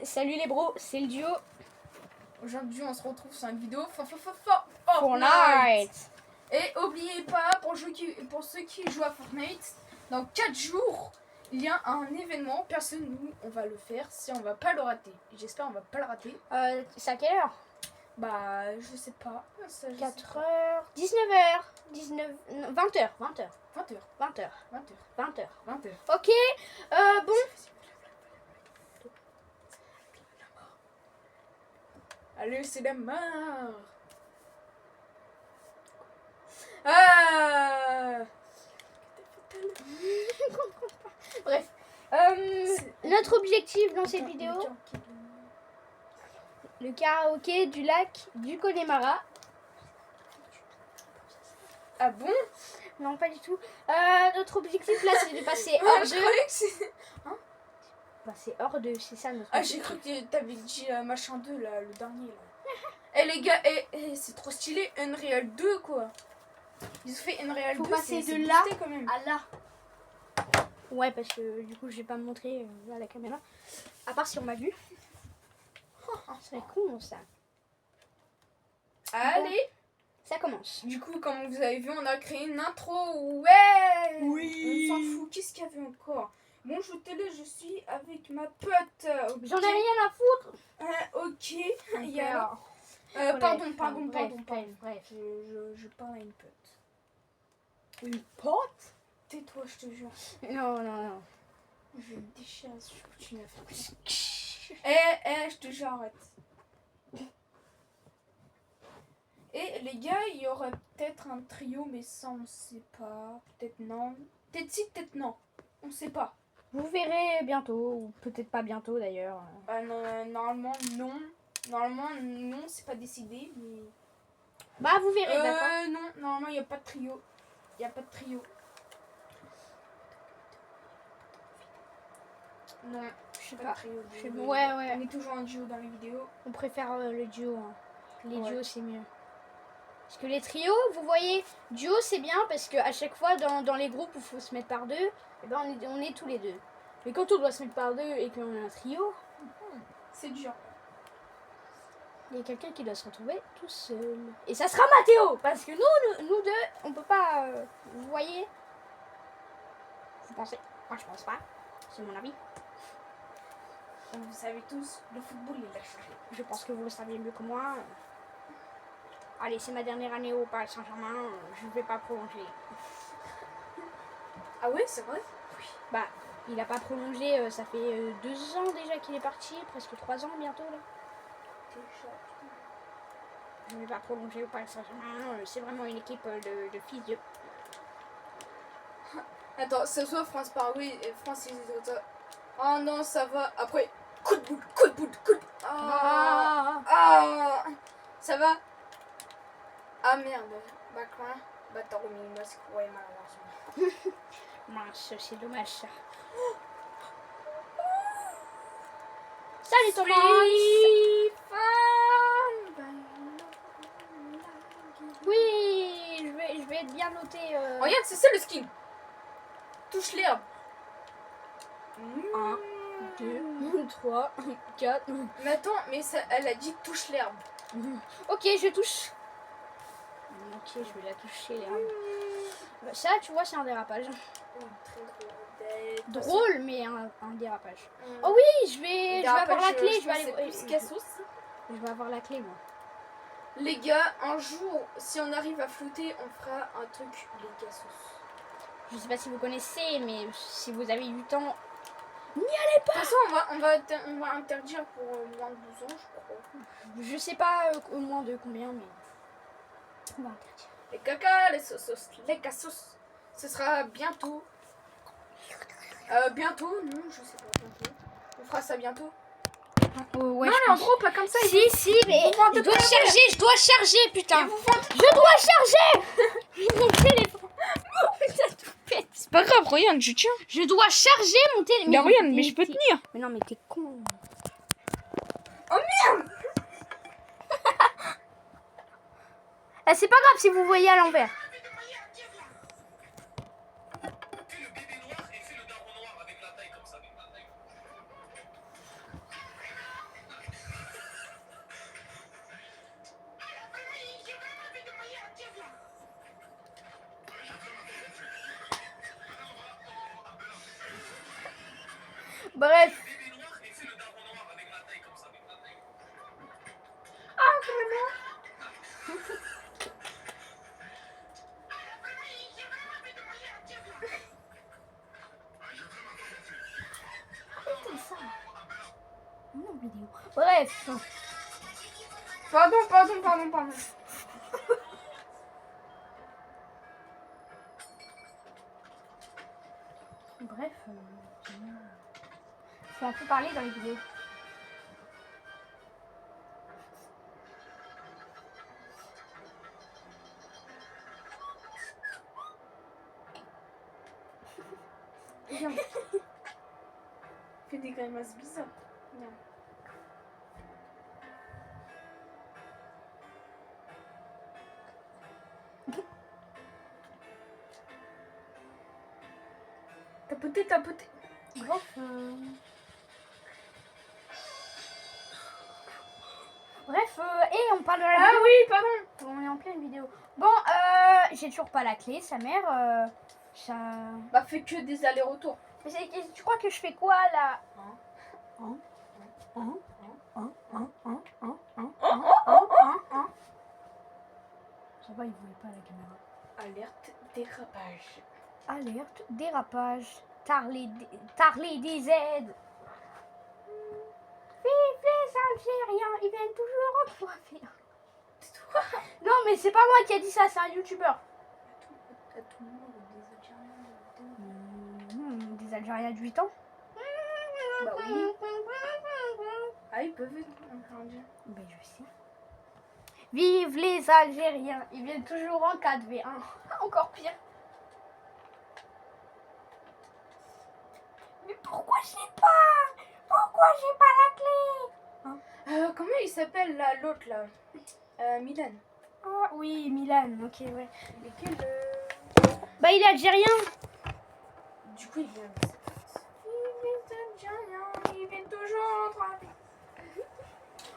Salut les bros, c'est le duo Aujourd'hui, on se retrouve sur une vidéo Fortnite. Et n'oubliez pas, pour ceux qui jouent à Fortnite, dans 4 jours, il y a un événement. Personne, nous, on va le faire si on va pas le rater. J'espère on va pas le rater. C'est à quelle heure? Bah, je sais pas. 4h, 19h, 20h. 20h. Ok, bon. Allez, c'est la mort. Ah. Bref, notre objectif dans cette vidéo, le karaoké du lac du Connemara. Ah bon? Non, pas du tout. Notre objectif là, c'est de passer Ah, hors je 2. croyais que c'est... Passer hors 2, c'est ça notre Ah, objectif. j'ai cru que t'avais dit machin 2 là, le dernier là. Eh les gars, c'est trop stylé, Unreal 2 quoi. Ils ont fait Unreal 2. Faut passer c'est de là boosté, quand même. à là. Ouais, parce que du coup, je vais pas me montrer à la caméra. À part si on m'a vu. C'est con ça. Allez. Ça commence. Du coup, comme vous avez vu, on a créé une intro. Ouais. Oui. On s'en fout. Qu'est-ce qu'il y avait encore? Bonjour télé, je suis avec ma pote. Okay. J'en ai rien à foutre. Ok. Il y a... Bref, pardon. Bref. Je parle à une pote. Une pote? Tais-toi, je te jure. Non. Je vais te déchirer si je continue à faire ça. Je te jure, arrête. Et les gars, il y aurait peut-être un trio, mais ça on sait pas. Peut-être non. Peut-être si, peut-être non. On sait pas. Vous verrez bientôt, ou peut-être pas bientôt d'ailleurs. Non, normalement non. Normalement non, c'est pas décidé, mais... Bah vous verrez, d'accord. Non, normalement il n'y a pas de trio. Il n'y a pas de trio. Non, Je sais pas pas. de trio. Ouais. On est toujours en duo dans les vidéos. On préfère le duo. Hein. Les Ouais. duos c'est mieux. Parce que les trios, vous voyez, duo c'est bien parce qu'à chaque fois dans les groupes où il faut se mettre par deux, et ben on est tous les deux. Mais quand on doit se mettre par deux et qu'on a un trio, C'est dur. il y a quelqu'un qui doit se retrouver tout seul. Et ça sera Mathéo. Parce que nous deux, on peut pas... vous voyez? Vous pensez? Moi je pense pas. C'est mon avis. Comme vous savez tous, le football il a changé. Je pense que vous le savez mieux que moi. Allez, c'est ma dernière année au Paris Saint-Germain. Je ne vais pas prolonger. Ah ouais, c'est vrai? Oui. Bah, il a pas prolongé. Ça fait 2 ans déjà qu'il est parti. Presque 3 ans bientôt là. Je ne vais pas prolonger au Paris Saint-Germain. C'est vraiment une équipe de fils de... Attends, ce soit France-Paraguay et France et les autres. Oh non, ça va. Après, coup de boule. Ah. Ça va? Ah merde. Bah quoi? Bah t'as remis le masque. Ouais, malheureusement. Mince, c'est dommage ça. Salut Thomas. Oui, je vais être bien noté. Regarde, c'est ça le skin. Touche l'herbe. 1, 2, 3, 4. Mais attends, mais ça, elle a dit touche l'herbe. Ok, je touche. Ok, je vais la toucher l'herbe. Ça, tu vois, c'est un dérapage. Drôle, mais un dérapage. Oh oui, je vais avoir la clé. Je vais aller. Je vais avoir la clé, moi. Les gars, un jour, si on arrive à flotter, on fera un truc les cassos. Je sais pas si vous connaissez, mais si vous avez du temps, n'y De allez pas. toute façon, on va interdire pour moins de 12 ans, je crois. Je sais pas au moins de combien, mais on va interdire. Les caca, les sauces, les cassos. Ce sera bientôt. Bientôt, non, je sais pas, bientôt. On fera ça bientôt. Ouais, non, mais en gros, pas comme ça. Si, mais je dois charger, putain. Je dois charger. Mon téléphone. C'est pas grave, regarde, je tiens. Je dois charger mon téléphone. Mais regarde, mais je peux tenir. Mais non, mais t'es con. Oh merde. C'est pas grave si vous voyez à l'envers. Bref. Ah, vraiment? Arrêtez ça. Non, vidéo. Bref. Pardon. Bref. Faut un peu parler dans les vidéos. Viens. Fais des grimaces bizarres. Viens. Tapoter. Bref. Bref, et on parle de la Ah vidéo. oui, pardon. On est en pleine vidéo. Bon, j'ai toujours pas la clé, sa mère. Ça. Bah, fais que des allers-retours. Mais tu crois que je fais quoi là? Ça va, il voulait pas la caméra. Alerte dérapage. Alerte, dérapage. Tarley DZ. Vive les Algériens, ils viennent toujours en coiffure. Non, mais c'est pas moi qui a dit ça, c'est un youtubeur. À tout le monde, des Algériens. Des Algériens de 8 ans. Bah oui. Ah, ils peuvent être en Indien. Ben, je sais. Vive les Algériens, ils viennent toujours en 4v1. Encore pire. Mais pourquoi j'ai pas? Pourquoi j'ai pas la clé? Comment il s'appelle là, l'autre là? Milan. Ah oui, Milan, ok, ouais. Mais quel. Bah, il est algérien. Du coup, il vient. Les Algériens, ils viennent toujours en train.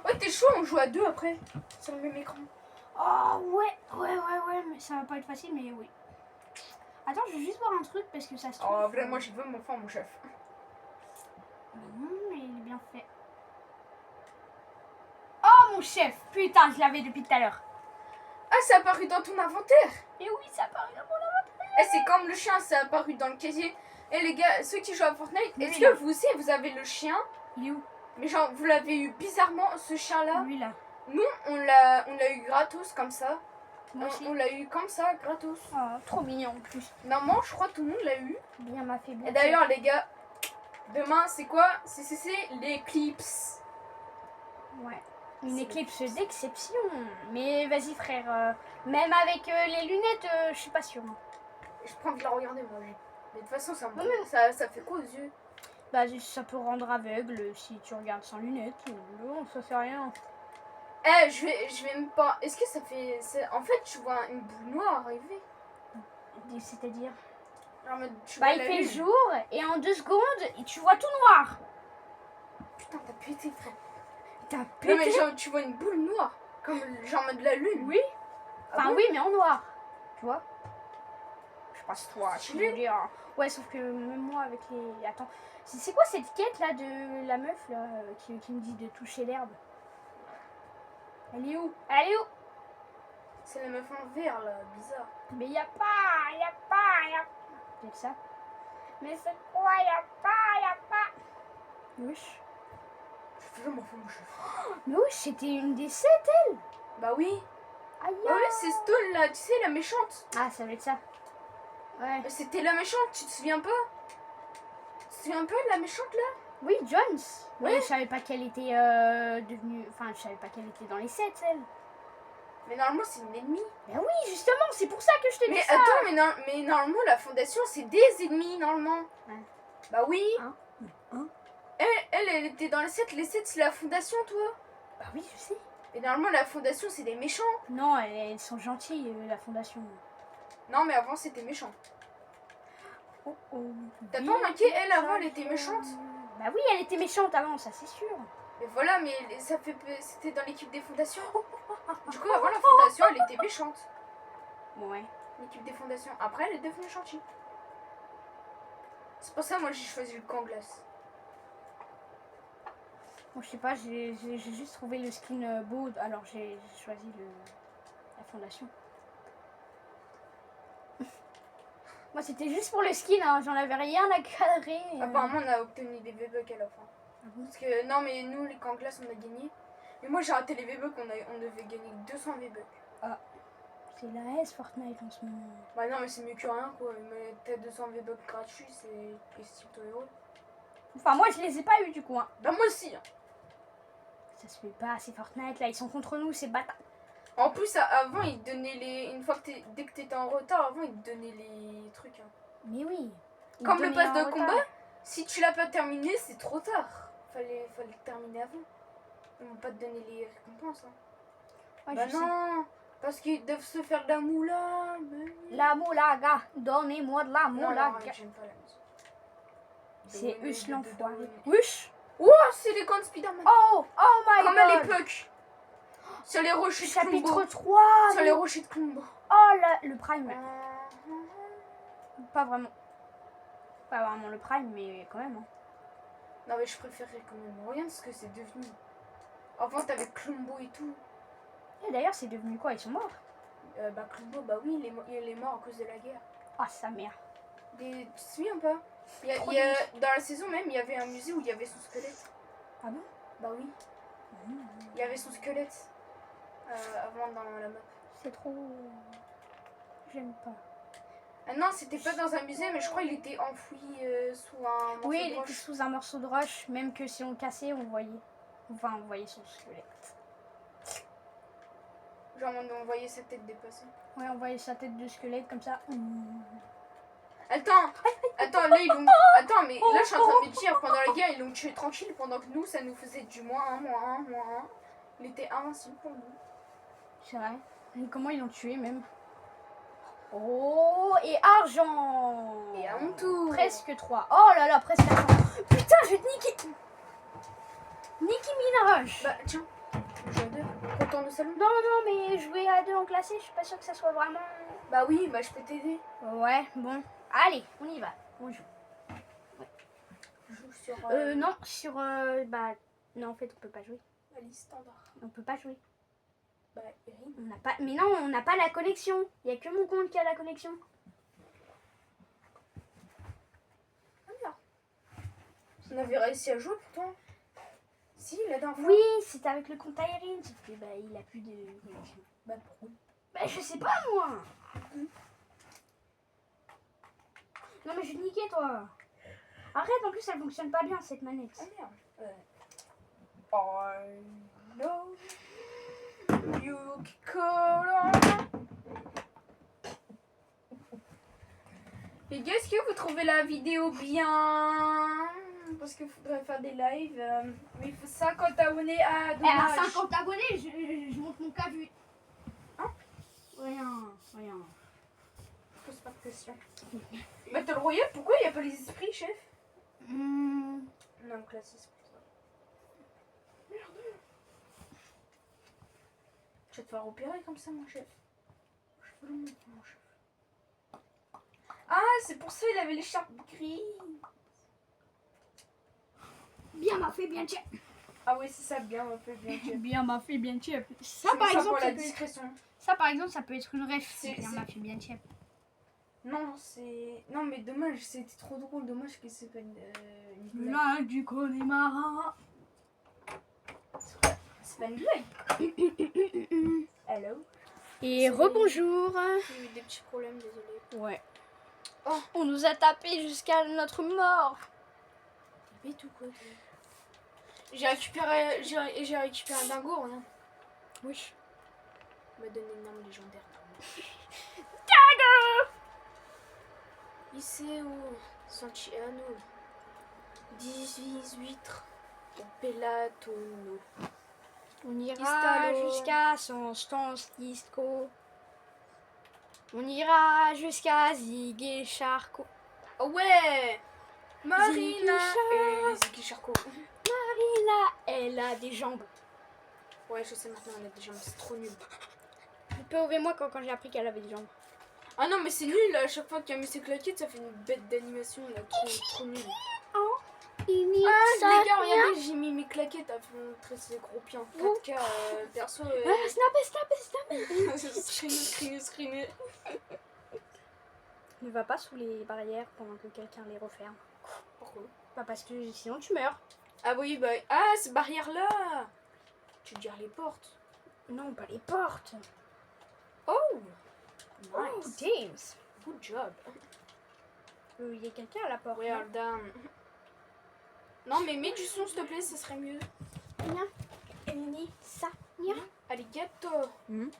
Ouais, t'es chaud, on joue à deux après. Sur le même écran. Oh, ouais, mais ça va pas être facile, mais oui. Attends, je vais juste voir un truc parce que ça se trouve. Oh, vraiment, je veux mon frère, mon chef. Mais il est bien fait. Oh, mon chef. Putain, je l'avais depuis tout à l'heure. Ah, c'est apparu dans ton inventaire. Et oui, ça apparaît dans mon inventaire. Eh, c'est comme le chien, c'est apparu dans le casier. Et les gars, ceux qui jouent à Fortnite, Lui, est-ce là. que vous aussi, vous avez le chien? Il est où? Mais genre, vous l'avez eu bizarrement, ce chien-là? Lui, là. Nous, on l'a eu gratos, comme ça. Moi aussi. On l'a eu comme ça, gratos. Oh, trop mignon en plus. Normalement, je crois que tout le monde l'a eu. Bien m'a fait bien. Et d'ailleurs, les gars, demain, c'est quoi? C'est l'éclipse. Ouais. Une C'est éclipse d'exception. Mais vas-y, frère. Même avec les lunettes, je suis pas sûre. Je prends envie de la regarder, moi. Mais de toute façon, Ouais. ça fait quoi aux yeux? Bah, ça peut rendre aveugle si tu regardes sans lunettes. Non, ça fait rien. Eh, je vais même pas. Est-ce que ça fait. En fait, je vois une boule noire arriver. C'est-à-dire? Genre, tu Bah, vois il la fait lune. jour et en 2 secondes, tu vois tout noir. Putain, t'as pété, frère. T'as Non, pété. mais genre, tu vois une boule noire. Comme genre de la lune. Oui. Ah Enfin, bon? oui, mais en noir. Tu vois? Je passe toi, tu Stylé. veux dire. Ouais, sauf que même moi, avec les. Attends. C'est quoi cette quête là de la meuf là qui me dit de toucher l'herbe? Elle est où? Elle est où? C'est la meuf en vert, là, bizarre. Mais y a pas. C'est ça? Mais c'est quoi? Y a pas. Wesh. Je m'en fous, mon chef. Mais wesh, c'était une des 7 elle. Bah oui. Aïe. Bah oui, c'est Stone, là, tu sais, la méchante. Ah, ça va être ça. Ouais. C'était la méchante, tu te souviens pas? Tu te souviens pas de la méchante, là? Oui, Jones. Ouais. Mais je savais pas qu'elle était devenue. Enfin, je savais pas qu'elle était dans les 7 elle. Mais normalement, c'est une ennemie. Mais oui, justement, c'est pour ça que je te dis Mais ça. attends, mais normalement, la fondation, c'est des ennemis, normalement. Ouais. Bah oui. Hein. Elle était dans les 7. Les 7, c'est la fondation, toi. Bah oui, je sais. Et normalement, la fondation, c'est des méchants. Non, elles sont gentilles, la fondation. Non, mais avant, c'était méchant. Oh. T'as pas remarqué, elle, avant, elle était méchante? Bah oui, elle était méchante avant, ça c'est sûr. Mais voilà, mais c'était dans l'équipe des fondations. Du coup, avant la fondation, elle était méchante. Ouais. L'équipe des fondations. Après, elle est devenue gentille. C'est pour ça, moi, j'ai choisi le camp glace. Bon, je sais pas, j'ai juste trouvé le skin beau, alors j'ai choisi la fondation. Moi, c'était juste pour le skin, hein. J'en avais rien à cadrer. Apparemment, on a obtenu des V-Bucks à la fin. Ah bon? Parce que, non, mais nous, les camps glace, on a gagné. Mais moi, j'ai raté les V-Bucks, on devait gagner 200 V-Bucks. C'est la S Fortnite en ce moment. Bah non, mais c'est mieux que rien, quoi. Mais t'as 200 V-Bucks gratuits, c'est estime-toi heureux. Enfin, moi, je les ai pas eu du coup. Hein. Bah moi aussi. Hein. Ça se fait pas, c'est Fortnite, là, ils sont contre nous, ces bâtards. En plus, avant, ils te donnaient les... Une fois que dès que t'étais en retard, avant, ils te donnaient les trucs. Hein. Mais oui. Comme le pass de combat, si tu l'as pas terminé, c'est trop tard. Fallait le terminer avant. Ils vont pas te donner les récompenses. Hein. Ouais, bah non, parce qu'ils doivent se faire de la moula. Mais... La moulaga, donnez-moi de la Non, moulaga. j'aime pas la musique. C'est Hush l'enfoiré. Hush. Oh, c'est les camps Spider-Man. Oh my Comme god. à l'époque. Sur les rochers de Chapitre Klumbo. 3. Sur les rochers de Klumbo. Oh là, le prime. Pas vraiment. Pas vraiment le prime, mais quand même. Hein. Non mais je préférerais quand même. Regarde ce que c'est devenu. Avant t'avais Klumbo et tout. Et d'ailleurs, c'est devenu quoi? Ils sont morts? Bah Klumbo, bah oui, il est mort à cause de la guerre. Ah, sa mère. Tu te souviens pas? Dans la saison même, il y avait un musée où il y avait son squelette. Ah bon? Bah oui. Il y avait son squelette. Avant dans la map. C'est trop... J'aime pas. Ah non, c'était pas dans un musée, mais je crois qu'il était enfoui sous un morceau Oui, de il était roche. sous un morceau de roche, même que si on le cassait, on voyait. Enfin, on voyait son squelette. Genre on voyait sa tête dépasser. Ouais, on voyait sa tête de squelette comme ça. Attends, là ils l'ont... Attends, mais là je suis en train de me dire, pendant la guerre ils l'ont tué tranquille, pendant que nous ça nous faisait du -1, -1, -1. Il était invincible pour nous. C'est vrai. Et comment ils l'ont tué même? Oh, et argent. Et à mon tour. Presque 3. Oh là là, presque argent. Putain, je vais te niquer. Nicki Minaj. Bah tiens, je joue à 2. Retourne au salon. Non, mais jouer à 2 en classé, je suis pas sûre que ça soit vraiment... Bah oui, bah je peux t'aider. Ouais, bon. Allez, on y va. On joue. Je joue sur... Non, sur... bah... Non, en fait, on peut pas jouer. la liste standard. On peut pas jouer. Bah Erin. On n'a pas... Mais non, on n'a pas la connexion. Il y a que mon compte qui a la connexion. Ah merde. On avait réussi à jouer pourtant. Si, la dernière fois. Oui, c'était avec le compte Aérine. Sauf que, bah, il a plus de connexion. Bah pourquoi? Bah, je sais pas, moi. Non, mais je vais te niquer, toi. Arrête, en plus, elle fonctionne pas bien, cette manette. Ah merde. I know you call on. Les gars, est-ce que vous trouvez la vidéo bien? Parce qu'il faudrait faire des lives. Mais il faut 50 abonnés à Elle a dommage. 50 abonnés, je monte mon cas vu. Hein? Rien. Je pose pas de questions. Battle Royale, pourquoi il n'y a pas les esprits, chef? Non, classisme. Merde. Tu vas te faire opérer comme ça, mon chef. Je peux le montrer, mon chef. Ah, c'est pour ça qu'il avait l'écharpe grise. Bien m'a fait, bien chef. Ah oui, c'est ça, bien, on fait bien chef. Bien m'a fait, bien chef. Ça, par exemple, pour la discrétion. Ça, par exemple, ça peut être une ref. C'est- Bien m'a fait, bien chef. Non, c'est... Non, mais dommage, c'était trop drôle. Dommage que c'est pas une Le blague. lac du Connemara. C'est pas une blague. Hello. Et C'est- rebonjour. J'ai eu des petits problèmes, désolé. Ouais. Oh. On nous a tapé jusqu'à notre mort. Mais tout quoi. J'ai récupéré un dingo, rien. Oui. Il m'a donné une arme légendaire. Iseo, Santiano, 18, Pelatono. On ira Istalo. jusqu'à Sanstance Disco. On ira jusqu'à Zig et Charcot. Oh ouais, Marina Ziggy Shark. et Ziggy Sharko. Marina, elle a des jambes. Ouais, je sais maintenant, on a des jambes, c'est trop nul. POV moi quand j'ai appris qu'elle avait des jambes. Ah non, mais c'est nul, à chaque fois qu'il y a mis ses claquettes, ça fait une bête d'animation, là, trop nul. Ini, Ah, les gars, regardez, j'ai mis mes claquettes à montrer ces gros pieds. 4K, perso. Screené. Ne va pas sous les barrières pendant que quelqu'un les referme. Pourquoi? Pas parce que sinon tu meurs. Ah oui, bah. Ah, cette barrière-là. Tu veux dire les portes? Non, pas les portes. Oh! Oh, Nice. James. Good job. Il y a quelqu'un à la porte. Well done. Non, mais mets du son, s'il te plaît, ce serait mieux. Nia. Ini, ça. Nia. Arigato. Hein?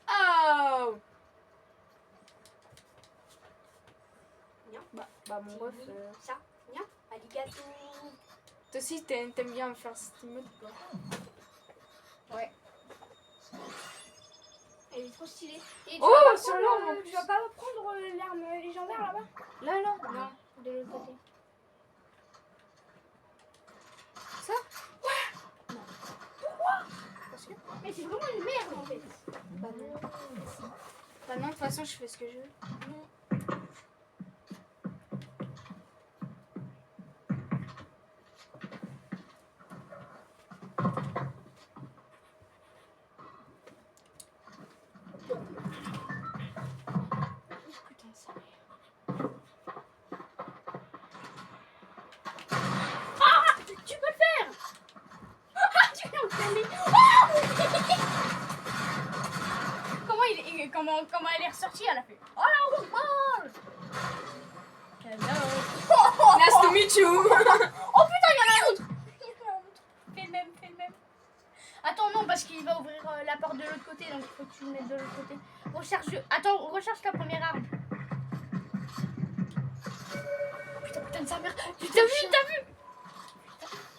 Oh! Nia. Bah mon ref. Ça. Nia. Arigato. Toi aussi, t'aimes bien me faire cette mode ou pas? Ouais. Elle est trop stylée. Et Oh, vas pas sur prendre, l'arme, en plus. tu vas pas prendre l'arme légendaire là-bas? Là. Non, de l'autre côté. Ça? Non. Pourquoi? Parce que. Mais c'est vraiment une merde en fait. Bah non. Bah non, de toute façon, je fais ce que je veux. Putain, ça. Tu peux le faire. Tu l'as enfermé. Comment elle est ressortie? Elle a fait. Oh la roule. Hello. Nice to meet you. Oh putain, il y en a un autre. Fais le même. Attends, non, parce qu'il va ouvrir la porte de l'autre côté, donc il faut que tu le mettes de l'autre côté. Recherche la première arme. Putain de sa mère. T'as vu?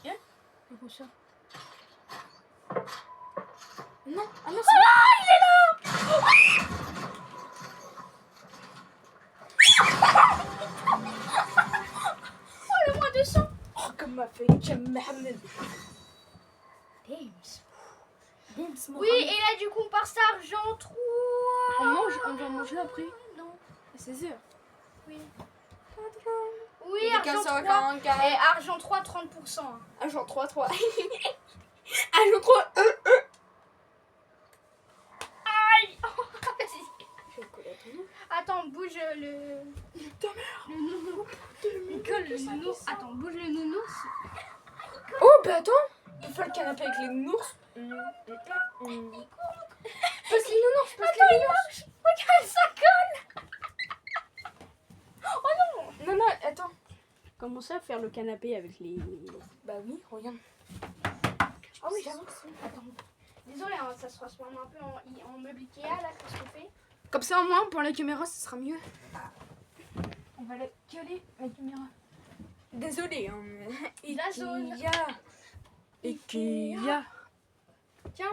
Hein? Où ça? Non, ah non, Ah, il est là. Oh, le moins de sang. oh, comme m'a fait Jem Mohamed. James. James Oui, et là, du coup, on part ça argent 3. On va manger après. Non. À 16h. Oui. Il Oui, est argent 3. 15h44. Et argent 3, 30%. Ah, genre 3. Ah, je crois. Aïe. Je vais coller à ton nom. Attends, bouge le... Ta mère. Le nounou. Nicole, le nounou. Attends, bouge le nounou. Oh, bah attends. On peut faire le canapé avec les nounours. Passe les nounours, Attends, il marche. Regarde, ça colle. Oh non. Non, attends. Commencez à faire le canapé avec les... Bah oui, regarde. Ah oui, j'avoue. Attends. Désolée, hein, ça se transforme un peu en meuble Ikea, là, qu'est-ce qu'on fait? Comme ça, au moins, pour la caméra, ce sera mieux. On va la caler, la caméra. Désolée, hein. La zone. Ikea. Tiens.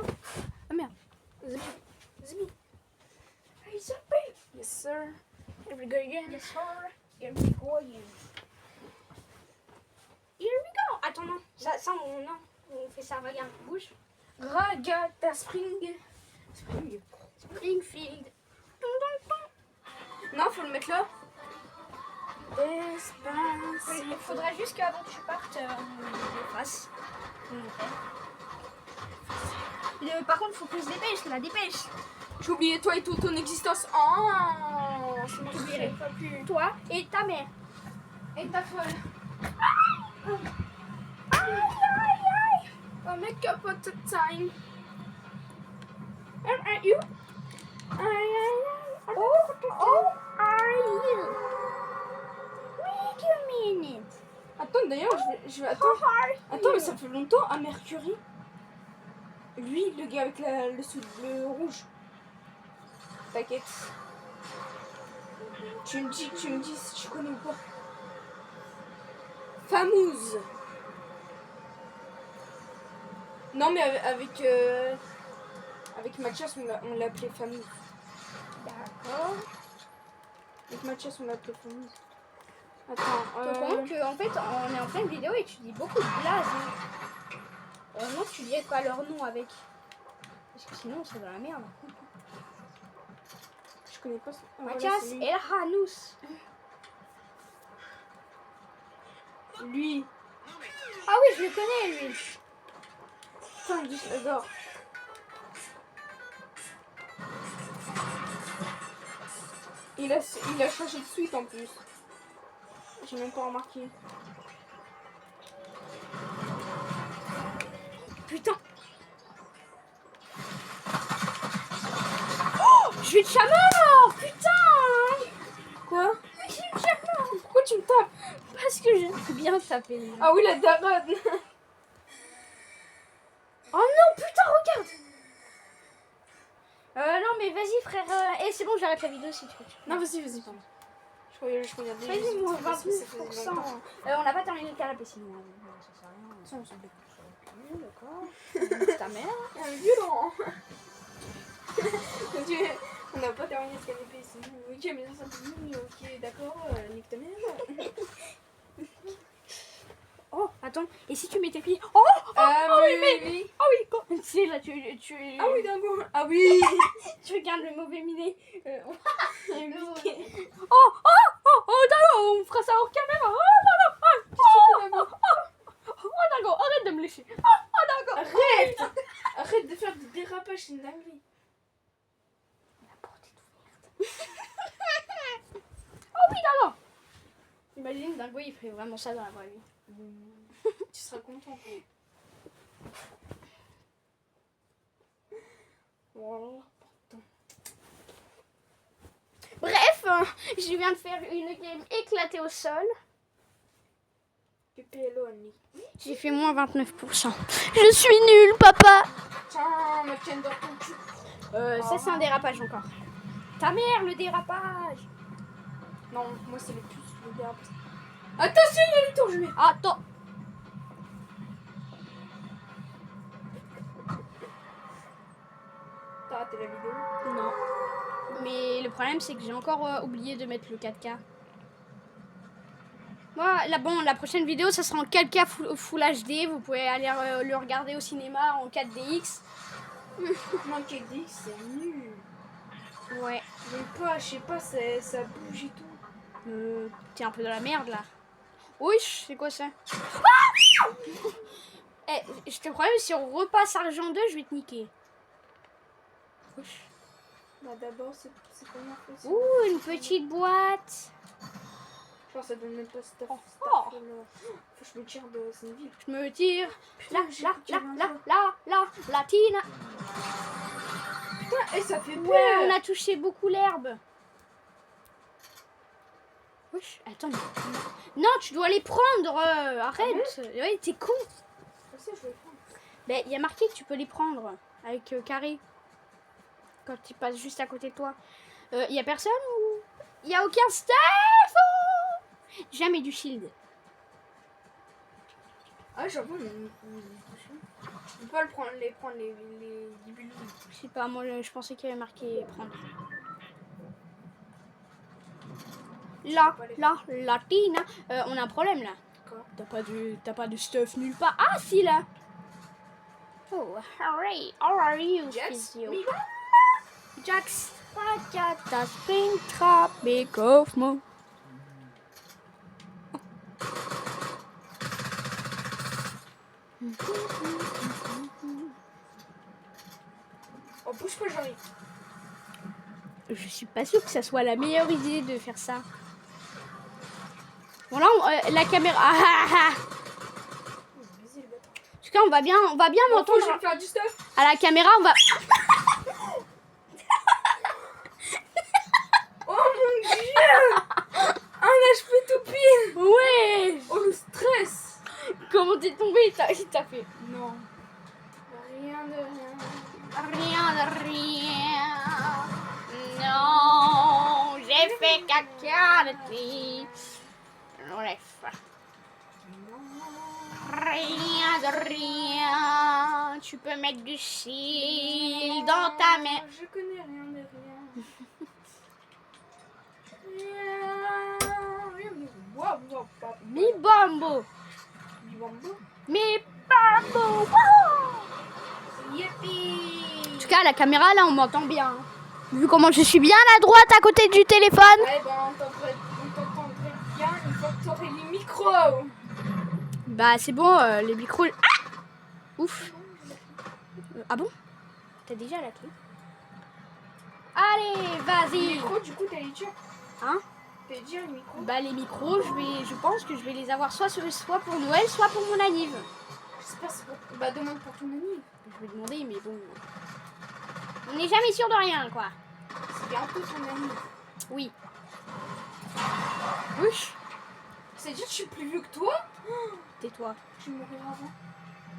Ah merde. Zimi. Hey, Sophie. Yes, sir. Here we go again. Yes, sir. Here we go again. Here we go. Attends, non. Ça on fait ça, regarde. Bouge. Ragata Spring. Springfield. Non, faut le mettre là. Despacito. Il faudra juste qu'avant que tu partes, on le fasse. Par contre, il faut qu'on se dépêche, la dépêche. J'ai oublié toi et toute ton existence. Oh, c'est mon J'oublierai pas plus. toi et ta mère. Et ta folle. Aïe. Oh, make up at the time. Where are you? Oh, are you? Wait a minute. Attends, d'ailleurs, je vais attends. Attends, mais ça fait longtemps à Mercury. Lui, le gars avec le rouge. T'inquiète. Tu me dis si tu connais ou pas. Famouze. Non, mais avec Mathias, on l'appelait Famouze. D'accord. Avec Mathias, on l'appelait Famouze. Tu te rends compte qu'en fait, on est en pleine vidéo et tu dis beaucoup de blazes. Hein. Heureusement que tu dirais pas leur nom avec. Parce que sinon, c'est dans la merde. connais pas. Mathias El Hanous. Lui. Ah oui, je le connais, lui. Putain, lui, je l'adore. Il a changé de suite en plus. J'ai même pas remarqué. Putain. Oh, je vais te chameur. Putain. Quoi? Je vais te chameur. Pourquoi tu me tapes? Parce que j'aime bien taper. Ah oui, la daronne. Oh non, putain, regarde. Non, mais vas-y, frère. C'est bon, j'arrête la vidéo si tu veux. Non, vas-y, pardon. Je regarde des Vas-y, moi, parce que ça faisait 29%. longtemps. On n'a pas terminé le canapé, sinon. Ça sert à rien. Ça, on s'en D'accord. Ta mère. Un violent. On n'a pas terminé ce canapé ici. Ok, mais ça c'est fini. Ok, d'accord. Nique ta mère. Oh, attends. Et si tu mets tes pieds. Oh, oui. oh oui, quand. Tu sais, là, tu. Ah oui, dingo. Ah oui. Tu regardes le mauvais miné. Oh, Dingo, on fera ça hors caméra. Oh, Dingo, arrête de me lécher. Oh, Dingo. Arrête de faire des dérapages, c'est une dinguerie. La porte est ouverte. Oh oui, Dingo. Imagine, Dingo, il ferait vraiment ça dans la vraie vie. Tu seras content. Voilà. Bref, je viens de faire une game éclatée au sol. PPLO, Annie. J'ai fait moins 29%. Je suis nulle, papa. Tiens, ma tienne dans ton cul. Ça, c'est un dérapage encore. Ta mère, le dérapage. Non, moi c'est le plus le dérapage. Attention, il y a les tours, je mets. Attends. T'as raté la vidéo. Non. Mais le problème, c'est que j'ai encore oublié de mettre le 4K. Moi, là, bon, la prochaine vidéo, ça sera en 4K Full HD. Vous pouvez aller le regarder au cinéma en 4DX. Non, KD, c'est nul. Ouais. Je sais pas, ça bouge et tout. T'es un peu dans la merde, là. Oui, c'est quoi ça? Ah je te promets, si on repasse Argent 2, je vais te niquer. Wesh. Bah d'abord, c'est comment on fait ça? Ouh, une petite boîte. Je pense que ça donne même pas stuff. Oh. Faut que je me tire de cette ville. Je me tire. Putain, La Tina. Putain, et ça fait peur. Ouais, on a touché beaucoup l'herbe. Wesh, attends. Non, tu dois les prendre. Arrête. Ouais, t'es con. Je sais, je vais le prendre. Ben, il y a marqué que tu peux les prendre avec carré. Quand tu passes juste à côté de toi. Il y a personne ou il y a aucun staff? Oh, jamais du shield. Ah, j'avoue, mais on peut pas prendre les bulles. Je sais pas, moi je pensais qu'il y avait marqué prendre. La Tina. On a un problème là. Quoi? T'as pas de stuff nulle part. Ah si là. Oh, hooray. How are you, physio? Jax. Pagata Springtrap Big of Mo. Oh, bouge pas, j'arrive. Je suis pas sûre que ça soit la meilleure idée de faire ça. Bon là, la caméra. Vas-y, le bâtard. En tout cas, on va bien m'entendre. Je vais faire du stuff. À la caméra, on va. Oh mon dieu. Un HP tout pile. Ouais. Oh, le stress. Comment t'es tombé? Il t'a fait. Non. Rien de rien. Rien de rien. Non, j'ai fait caca de lit. Bref. Rien de rien. Tu peux mettre du shield dans ta main. Je connais rien de rien. Rien de rien. Mi bambo. Du bambou. Mi bambo. Wouhou. Yippee. En tout cas, à la caméra, là, on m'entend bien. Vu comment je suis bien à droite à côté du téléphone. Ouais, ben on t'entendrait bien une fois que t'aurais les micros. Bah c'est bon, les micros... Ah ouf. Ah bon? T'as déjà la clé? Allez, Les vas-y. micros, du coup, t'allais dire. Hein? T'allais dire les micros. Bah les micros, je pense que je vais les avoir soit pour Noël, soit pour mon anniv. Je sais pas, c'est pour. Bah, demande pour ton ami. Je vais demander, mais bon... On n'est jamais sûr de rien, quoi. C'est bientôt ton ami. Oui. Wesh. C'est-à-dire que je suis plus vieux que toi? Tais-toi. Je vais mourir avant.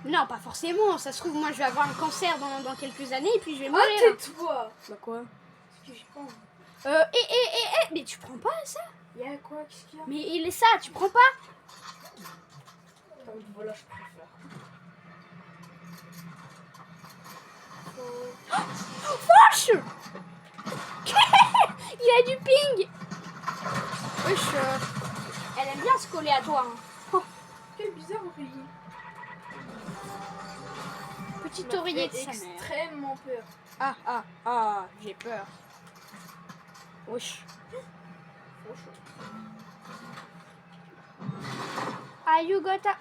Non, pas forcément. Ça se trouve, moi, je vais avoir un cancer dans quelques années et puis je vais Ah, mourir. tais-toi! Bah quoi? Parce que j'ai pas envie. Mais tu prends pas ça? Y'a quoi? Qu'est-ce qu'il y a? Mais il est ça, tu prends pas? Donc voilà, je préfère. Wesh. Il a du ping. Wesh. Elle aime bien se coller à toi. Hein. Oh, Quel bizarre oreiller. petite Ça m'a oreiller de fait sa mère. extrêmement peur. Ah, j'ai peur. Wesh. Ah, you got a...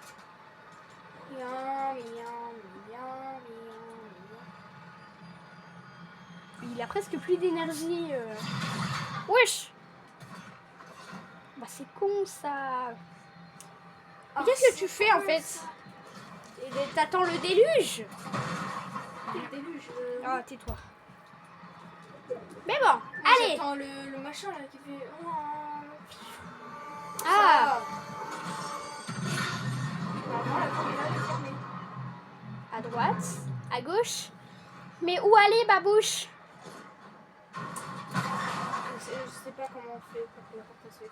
Miam, miam, miam, miam, Il a presque plus d'énergie. Wesh. Bah c'est con ça. Ah, Qu'est-ce que tu c'est fais en cool, fait? ça. T'attends le déluge? Le déluge. Ah, tais-toi. Mais bon, Moi, allez. j'attends le machin là qui fait. Ah, Normalement, la porte est là, elle est fermée. à droite, à gauche. Mais où aller, babouche? Je sais pas comment on fait pour que la porte se ferme.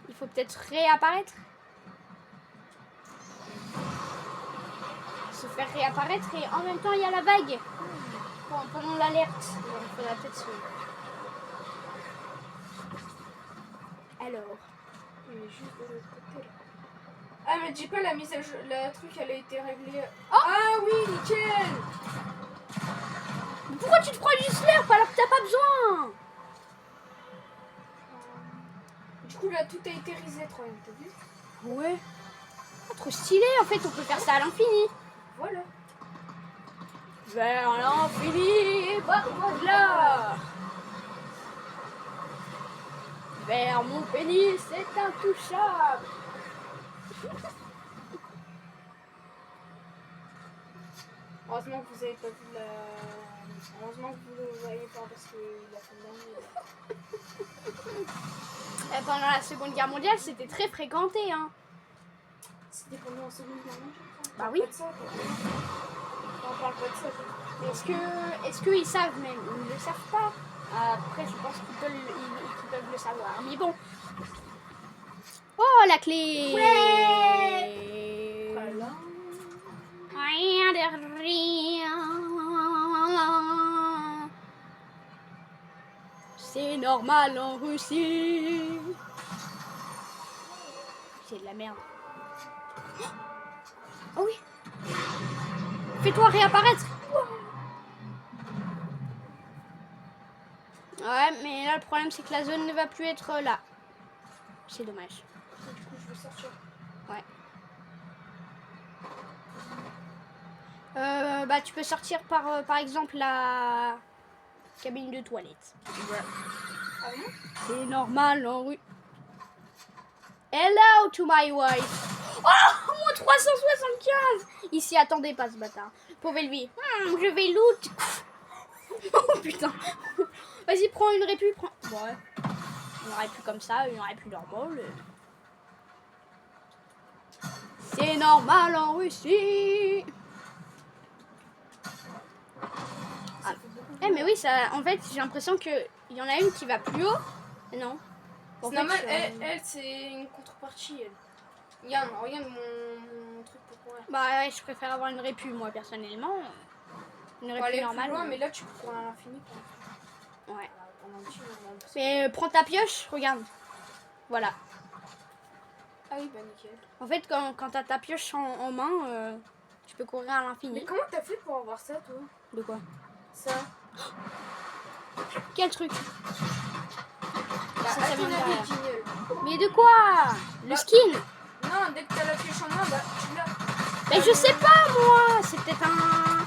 Il faut peut-être réapparaître. Se faire réapparaître et en même temps il y a la vague. Pendant l'alerte. Il faudra peut-être se... Alors. Il est juste de l'autre côté là. Ah, mais dis pas la mise à jour, la truc elle a été réglée. Oh, Ah oui, nickel! pourquoi tu te prends du slurp alors que t'as pas besoin? Du coup là tout a été reset, regarde, t'as vu? Ouais. Ah, trop stylé en fait, on peut faire ça à l'infini. Voilà. Vers l'infini, voilà. Vers mon pénis, c'est intouchable. Heureusement que vous avez pas vu la. Heureusement que vous le voyez pas parce qu'il a fait de Pendant la Seconde Guerre mondiale, c'était très fréquenté. Hein. C'était pendant la seconde guerre mondiale. Bah oui. Pas de ça, quoi. On parle pas de ça. Quoi. Est-ce qu'ils savent même? Ils ne le savent pas. Après, je pense qu'ils peuvent le savoir. Mais bon. Oh, la clé. Ouais. Voilà. Rien de rien. C'est normal en Russie. C'est de la merde. Oh oui. Fais-toi réapparaître. Ouais, mais là le problème c'est que la zone ne va plus être là. C'est dommage. Du coup, je vais sortir. Ouais. Bah tu peux sortir par exemple la cabine de toilette. Ah bon? C'est normal en rue. Hello to my wife. Oh, moins 375. Il s'y attendait pas ce bâtard. Pauvre lui. Je vais loot. Oh putain. Vas-y, prends une répu. Prends... Ouais. Une répu comme ça, une répu normale. C'est normal en Russie. Ah. Eh mais oui, ça. En fait, j'ai l'impression que il y en a une qui va plus haut. Non. En C'est fait, normal, elle c'est une contrepartie. Elle. Regarde mon truc pour courir. Bah ouais, je préfère avoir une répu moi personnellement. Une Pour répu aller normale. plus loin, mais là tu peux courir à l'infini. Ouais. Pendant un petit moment. Mais prends ta pioche, regarde. Voilà. Ah oui, bah nickel. En fait, quand t'as ta pioche en main, tu peux courir à l'infini. Mais comment t'as fait pour avoir ça, toi? De quoi? Ça. Quel truc? Bah, Ça à vient ton de avis, derrière. Guignol. Mais de quoi? Le Bah, skin? Non, dès que t'as la flèche en main, bah tu l'as. Mais je sais pas moi. C'est peut-être un.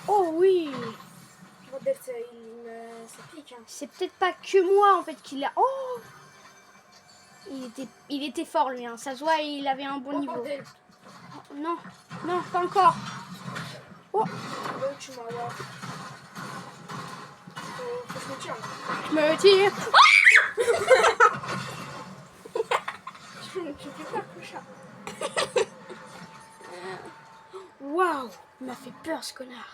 Oh oui. Bordel, ça pique. Hein. C'est peut-être pas que moi en fait qui l'a. Oh. Il était fort lui. Hein. Ça se voit, il avait un bon Oh, niveau. bordel. Oh, non, non, pas encore. Oh, Là, tu m'as avoir. Faut que je me tire. je me tire. Je fais peur, le chat. Waouh, il m'a fait peur ce connard.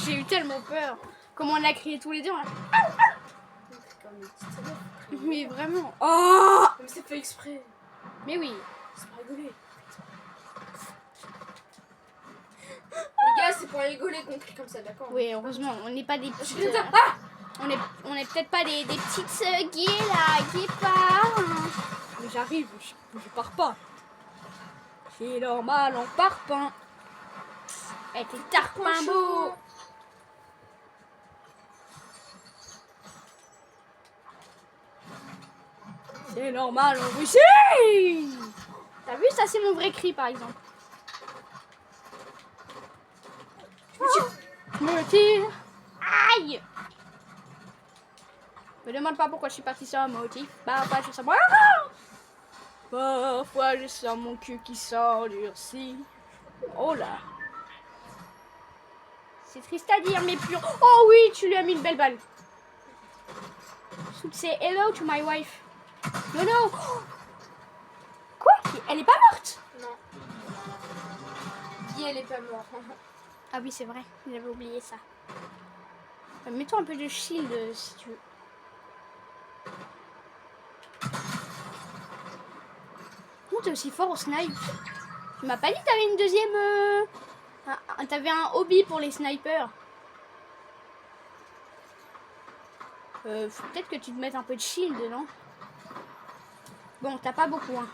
J'ai eu tellement peur. Comment on a crié tous les deux. Hein. Comme une petite salope. Mais vraiment. Oh. Mais c'est fait exprès. Mais oui. C'est pour rigoler. Les gars, c'est pour rigoler qu'on crie comme ça, d'accord? Oui, heureusement, on n'est pas des Parce petites. que ah On est peut-être pas des petites gays là, guépards. Mais j'arrive, je pars pas. C'est normal, on part pas. Eh, t'es tarpin beau. C'est normal, on réussit. T'as vu, ça c'est mon vrai cri par exemple. Je me tire. Aïe. Me demande pas pourquoi je suis partie sur un motif. Parfois je sens moi. Parfois je sens mon cul qui s'endurcit. Oh là. C'est triste à dire mais pur. Oh oui, tu lui as mis une belle balle. Should say hello to my wife. No no. Quoi? Elle est pas morte? Non. Guy, elle est pas morte. Ah oui, c'est vrai, j'avais oublié ça. Mets-toi un peu de shield si tu veux. Oh, t'es aussi fort au snipe. Tu m'as pas dit que t'avais une deuxième... T'avais un hobby pour les snipers. Faut peut-être que tu te mettes un peu de shield, non? Bon, t'as pas beaucoup, hein.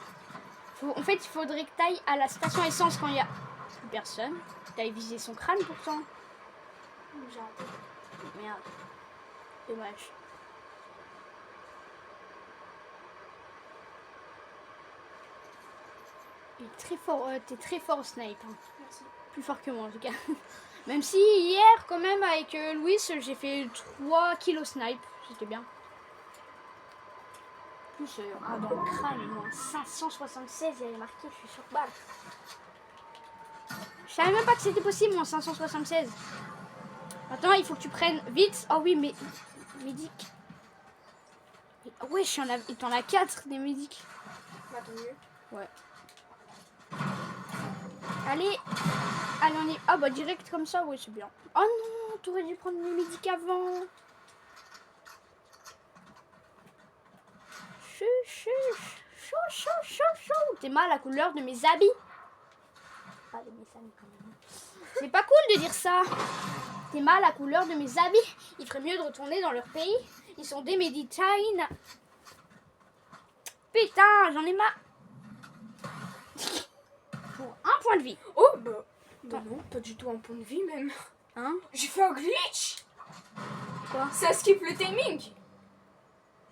En fait, il faudrait que t'ailles à la station essence quand il y a plus personne. T'as visé son crâne pourtant. J'ai raté. Merde. Dommage. Il est très fort, t'es très fort au snipe. Hein. Merci. Plus fort que moi en tout cas. Même si hier quand même avec Louis j'ai fait 3 kills au snipe. C'était bien. Plus dans le crâne, moi. 576, il y avait marqué, je suis sur balle. Je savais même pas que c'était possible, moi, 576. Maintenant, il faut que tu prennes vite. Oh oui, mais... Médic. Ouais, il t'en a 4 des médics. Bah, tant mieux. Ouais. Allez. Allez, on y... Ah bah direct comme ça, ouais, c'est bien. Oh non, t'aurais dû prendre les médics avant. Chaud. T'es mal à la couleur de mes habits. Ah, de mes habits quand même. C'est pas cool de dire ça. T'es mal à la couleur de mes habits. Il ferait mieux de retourner dans leur pays. Ils sont des Méditerranéens. Putain, j'en ai marre. Pour un point de vie. Oh, bah non, pas du tout un point de vie même. Hein? J'ai fait un glitch. Quoi? Ça skip le timing.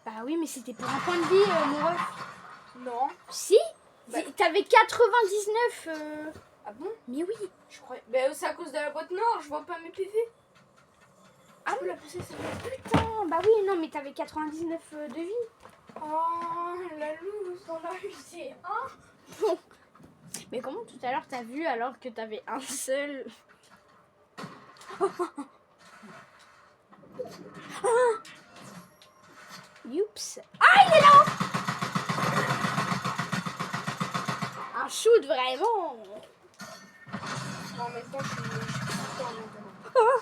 Bah oui, mais c'était pour un point de vie, mon ref. Non. Si? Bah. T'avais 99. Ah bon? Mais oui. Je crois. Bah c'est à cause de la boîte noire, je vois pas mes PV. Ah Tu peux la pousser, ça va. putain, bah oui, non, mais t'avais 99 de vie. Oh, la loose dans la rue, c'est Mais comment tout à l'heure t'as vu alors que t'avais un seul? Youps. Ah, il est là! Un shoot vraiment. En même temps, je suis content maintenant.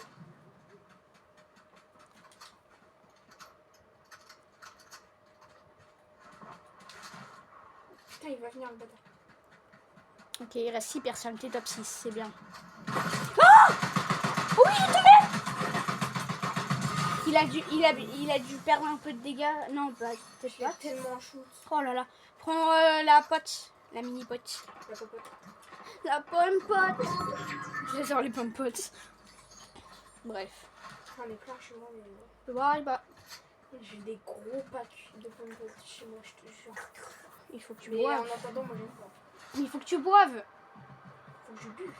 Putain, il va venir le bâtard. Ok, il reste 6 personnes, t'es top 6, c'est bien. Ah! Oui, il est tombé! Il a dû perdre un peu de dégâts. Non, bah, peut-être Il pas. a tellement shoot. Oh là là. Prends la pote, la mini pote. La popote. La pomme pote. J'adore les pommes potes. Bref. J'en ai plein chez moi, mais Je vois, bah, j'ai des gros packs de pommes potes chez moi, je te jure. il faut que tu Mais boives. en attendant, moi j'aime pas. Il faut que tu boives. Faut que je buve.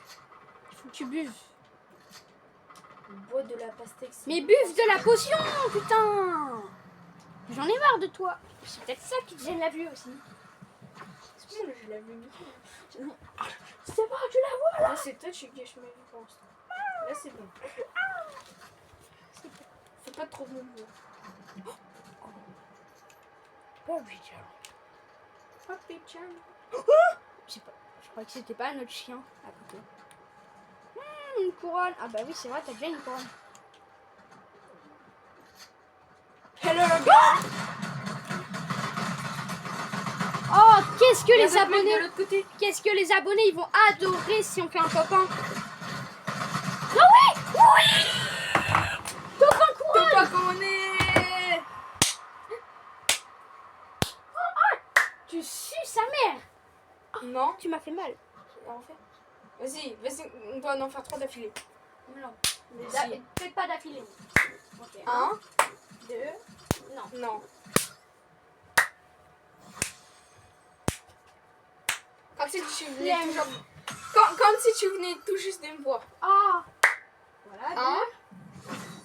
Il faut que tu buves. Bois de la pastèque. Mais buve de la potion, putain. J'en ai marre de toi. C'est peut-être ça qui te gêne la vue aussi. C'est bon, là je l'ai vu nickel. C'est bon, tu la vois. Là c'est toi, je gâche ma vie pour l'instant. Là c'est bon. Fais pas trop de mouvement. Pauvre John. Papi John. Je sais pas. Je crois que c'était pas notre chien à côté. Une couronne. Ah bah oui, c'est vrai, t'as déjà une couronne. Hello le gars. Oh, qu'est-ce que les De abonnés, l'autre côté. qu'est-ce que les abonnés, ils vont adorer si on fait un copain. Non oui, oui. Copain couronne. Pas qu'on est. Tu suces sa mère. Non. Tu m'as fait mal. En fait. Vas-y, on doit en faire 3 d'affilée. Non. Si. Faites pas d'affilée. Ok. 1, 2. Non. non. Comme si tu venais Flemme. toujours... Comme si tu venais tout juste de me voir. Ah. Voilà. 1,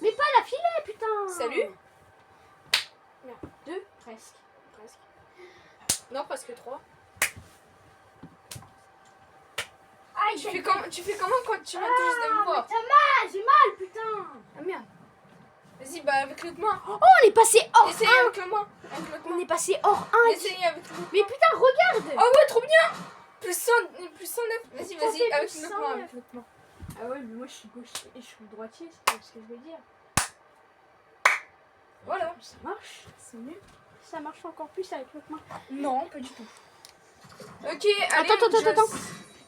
Mais pas d'affilée, putain. salut. 2, presque. Presque. Non, presque 3. Aïe, Tu fais comment quand tu viens tout juste de me voir? T'as mal, j'ai mal, putain. Ah merde. Vas-y, bah avec l'autre main. Oh, on est passé hors Essaye 1. avec le main. Avec l'autre On main. est passé hors 1. Essaye avec le main. Mais putain, regarde. Oh ouais, trop bien. Plus 109. Vas-y, Ça vas-y, fait avec plus l'autre main. 109. Avec l'autre main. Ah ouais, mais moi je suis gaucher et je suis droitier, c'est ce que je veux dire. Voilà. Ça marche. C'est mieux. Ça marche encore plus avec l'autre main. Non, pas du tout. Ok, allez. Attends.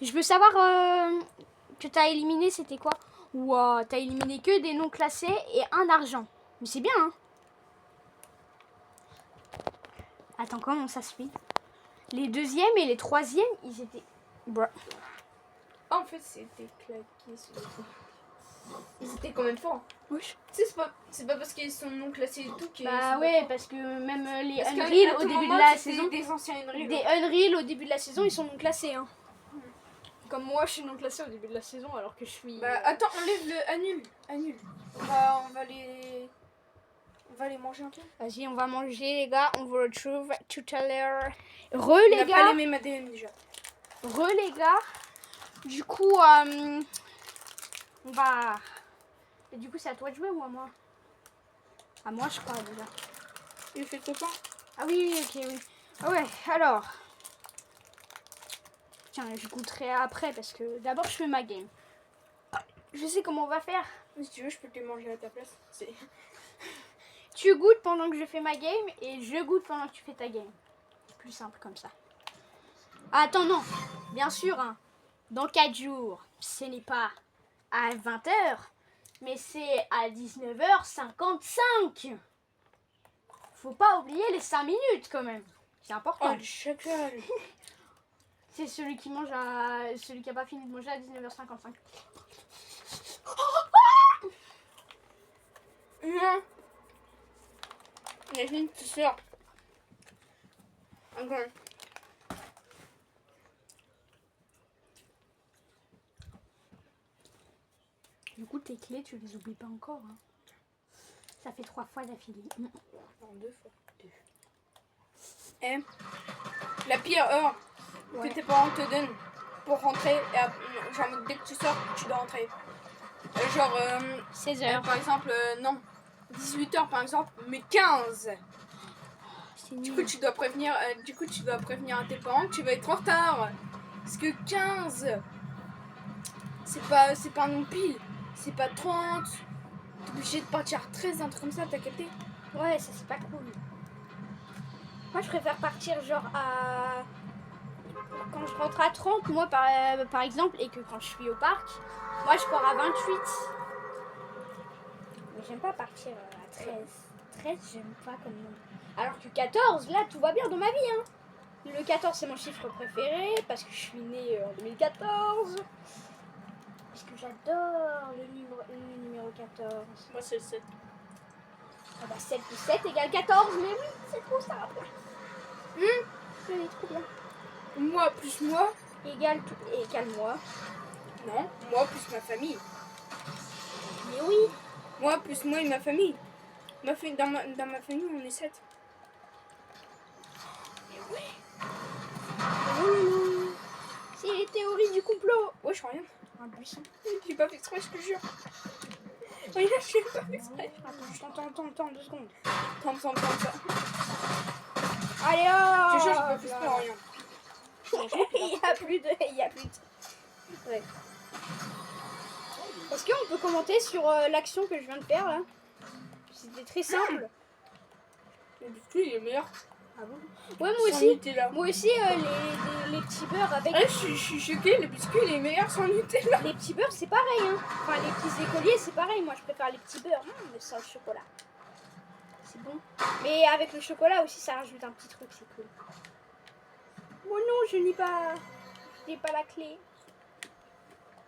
Je veux savoir que t'as éliminé, c'était quoi? Ouah, t'as éliminé que des noms classés et un argent. Mais c'est bien, hein? Attends, comment ça se fait? Les deuxièmes et les troisièmes, ils étaient... Bruh. Ah, en fait, c'était claqué sur le coup. Ils étaient quand même forts. Wesh. Tu sais, c'est pas parce qu'ils sont non classés et tout qu'ils Bah sont ouais, forts. parce que même les Parce que Unreal à au tout début de moment, la c'était saison... Des anciens Unreal. Des Unreal au début de la saison, ils sont non classés, hein. Comme moi, je suis non classée au début de la saison alors que je suis... Bah attends, enlève le annule. On va les manger un peu. Vas-y, on va manger, les gars. On vous retrouve tout à l'heure. On Les a pas gars. les mêmes ADN déjà. Les gars. Du coup, on va... Et du coup, c'est à toi de jouer ou à moi? À moi, je crois, déjà. Il fait le copain. Ah oui, ok, oui. Ah ouais, alors... Tiens, je goûterai après parce que d'abord, je fais ma game. Je sais comment on va faire. Si tu veux, je peux te les manger à ta place. Tu goûtes pendant que je fais ma game et je goûte pendant que tu fais ta game. C'est plus simple comme ça. Ah, attends, non. Bien sûr, hein. Dans 4 jours, ce n'est pas à 20h, mais c'est à 19h55. Faut pas oublier les 5 minutes quand même. C'est important. Oh, le chacal. C'est celui qui mange à... Celui qui a pas fini de manger à 19h55. Non. Imagine, tu sors. Encore. Du coup, tes clés, tu les oublies pas encore. Hein. Ça fait 3 fois d'affilée. Non, 2 fois. 2. Et la pire heure que tes parents te donnent pour rentrer, et genre dès que tu sors, tu dois rentrer. Genre, 16h. par exemple, non, 18h par exemple, mais 15. Du coup, tu dois prévenir, à tes parents que tu vas être en retard. Parce que 15, c'est pas non pile, c'est pas 30. T'es obligé de partir à 13, un truc comme ça, t'as capté? Ouais, ça c'est pas cool. Moi je préfère partir genre à... Quand je rentre à 30, moi par exemple, et que quand je suis au parc, moi je pars à 28. Mais j'aime pas partir à 13. 13 j'aime pas comme nom. Alors que 14, là tout va bien dans ma vie hein. Le 14, c'est mon chiffre préféré parce que je suis née en 2014. Parce que j'adore le numéro 14. Moi, c'est le 7. Ah bah 7 plus 7 égale 14. Mais oui, c'est trop ça. Oui, trop bien. Moi plus moi. Égale moi. Non, moi plus ma famille. Mais oui. Moi plus moi et ma famille. Dans ma famille, on est 7. Mais ouais. Oh, c'est les théories du complot. Ouais, je rien. Un buisson. J'ai pas fait exprès, je te jure. Oui, là, j'ai pas fait exprès. Attends, 2 secondes. Tente ça. Allez, Je hop. te jure, j'ai pas fait exprès, rien. Il y a plus de... Ouais. Est-ce qu'on peut commenter sur l'action que je viens de faire là? C'était très simple. Le biscuit, il est meilleur. Ah bon? Ouais, moi Sans aussi. Nutella. Moi aussi, les petits beurres avec... Ah, je suis choquée, le biscuit, il est meilleur sans Nutella. Les petits beurres, c'est pareil. Hein. Enfin, les petits écoliers, c'est pareil. Moi, je préfère les petits beurres. Mais sans le chocolat. C'est bon. Mais avec le chocolat aussi, ça rajoute un petit truc. C'est cool. Oh non, je n'ai pas... J'ai pas la clé.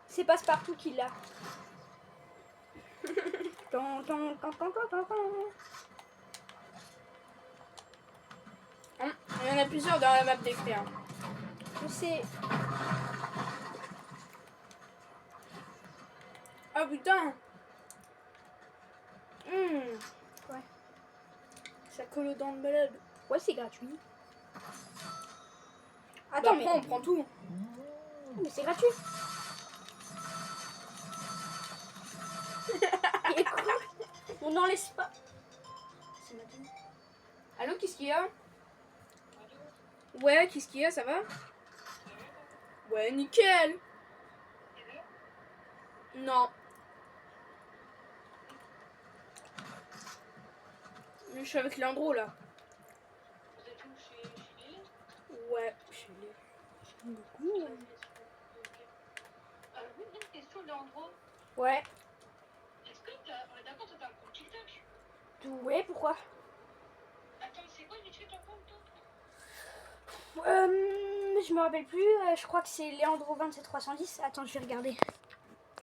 C'est Passepartout qui l'a. Il y en a plusieurs dans la map d'écrit. Hein. Je sais. Ah putain. Ouais. Ça colle aux dents de malade. Ouais, c'est gratuit. Bah, Attends, après, on prend tout. mais c'est gratuit. Il est con. On n'en laisse pas. C'est maintenant. Allô, qu'est-ce qu'il y a? Ouais, qu'est-ce qu'il y a, ça va? Ouais, nickel. Non. Je suis avec Leandro là. Ouais, chez lui. Une question, Leandro. Ouais. Est-ce que on est d'accord, t'as un compte TikTok? Ouais, pourquoi? Attends, c'est quoi vite fait ton compte, toi? Je me rappelle plus. Je crois que c'est Leandro 27310. Attends, je vais regarder.